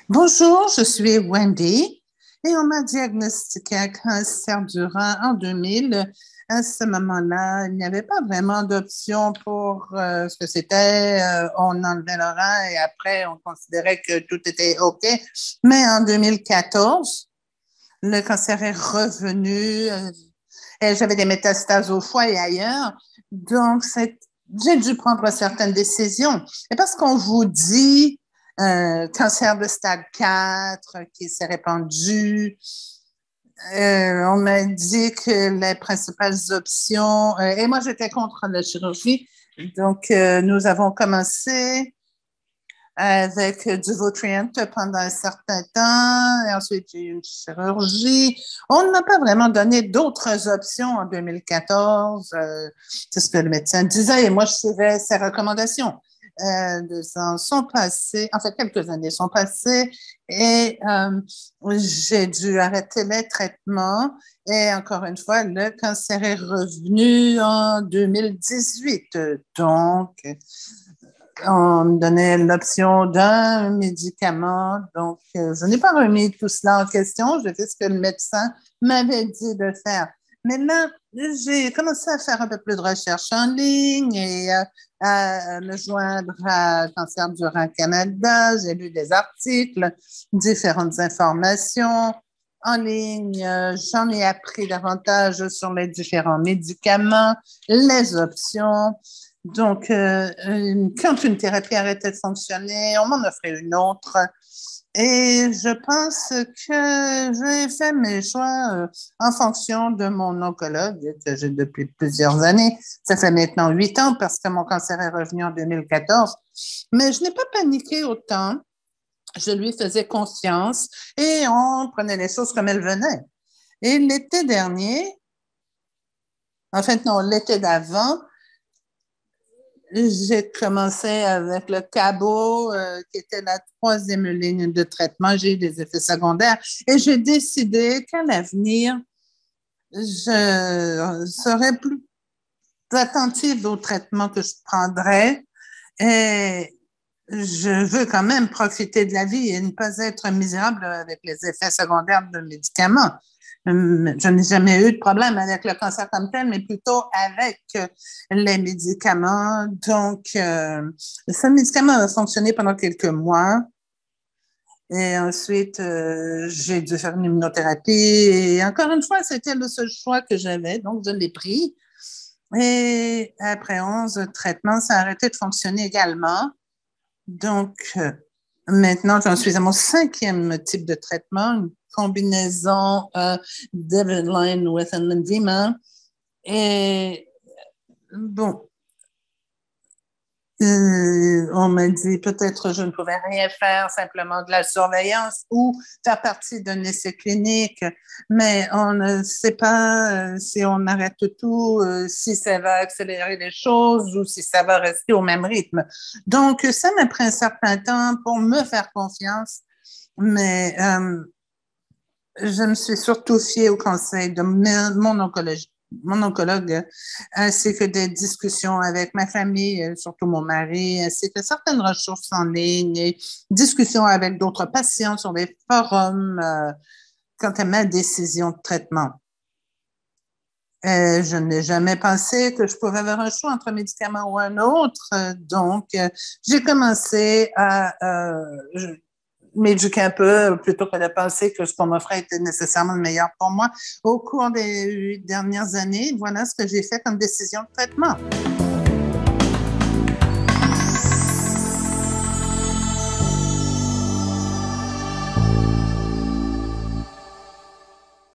Bonjour, je suis Wendy et on m'a diagnostiqué un cancer du rein en 2000. À ce moment-là, il n'y avait pas vraiment d'option pour ce que c'était. On enlevait le rein et après, on considérait que tout était OK. Mais en 2014, le cancer est revenu et j'avais des métastases au foie et ailleurs. Donc, j'ai dû prendre certaines décisions. Et parce qu'on vous dit cancer de stade 4 qui s'est répandu, on m'a dit que les principales options, et moi j'étais contre la chirurgie, donc nous avons commencé avec du Votrient pendant un certain temps, et ensuite j'ai eu une chirurgie. On ne m'a pas vraiment donné d'autres options en 2014. C'est ce que le médecin disait, et moi je suivais ses recommandations. 2 ans sont passés, en fait quelques années sont passées, et j'ai dû arrêter les traitements. Et encore une fois, le cancer est revenu en 2018. Donc, on me donnait l'option d'un médicament. Donc, je n'ai pas remis tout cela en question. J'ai fait ce que le médecin m'avait dit de faire. Mais là, j'ai commencé à faire un peu plus de recherche en ligne et à me joindre à Cancer du Rein Canada. J'ai lu des articles, différentes informations en ligne. J'en ai appris davantage sur les différents médicaments, les options. Donc, quand une thérapie arrêtait de fonctionner, on m'en offrait une autre. Et je pense que j'ai fait mes choix en fonction de mon oncologue que j'ai depuis plusieurs années. Ça fait maintenant 8 ans parce que mon cancer est revenu en 2014. Mais je n'ai pas paniqué autant. Je lui faisais confiance et on prenait les choses comme elles venaient. Et l'été dernier, en fait, non, l'été d'avant, j'ai commencé avec le Cabo, qui était la troisième ligne de traitement. J'ai eu des effets secondaires et j'ai décidé qu'à l'avenir, je serais plus attentive au traitement que je prendrais et je veux quand même profiter de la vie et ne pas être misérable avec les effets secondaires de médicaments. Je n'ai jamais eu de problème avec le cancer comme tel, mais plutôt avec les médicaments. Donc, ce médicament a fonctionné pendant quelques mois. Et ensuite, j'ai dû faire une immunothérapie. Et encore une fois, c'était le seul choix que j'avais. Donc, je l'ai pris. Et après 11 traitements, ça a arrêté de fonctionner également. Donc, maintenant, j'en suis à mon 5e type de traitement, une combinaison d'Eveline with an lymphedema. Et bon, on m'a dit peut-être je ne pouvais rien faire, simplement de la surveillance ou faire partie d'un essai clinique, mais on ne sait pas si on arrête tout, si ça va accélérer les choses ou si ça va rester au même rythme. Donc, ça m'a pris un certain temps pour me faire confiance, mais je me suis surtout fiée au conseil de mon oncologue, ainsi que des discussions avec ma famille, surtout mon mari, ainsi que certaines ressources en ligne et discussions avec d'autres patients sur des forums quant à ma décision de traitement. Je n'ai jamais pensé que je pouvais avoir un choix entre un médicament ou un autre. Donc, j'ai commencé à m'éduquer un peu plutôt que de penser que ce qu'on m'offrait était nécessairement le meilleur pour moi. Au cours des 8 dernières années, voilà ce que j'ai fait comme décision de traitement.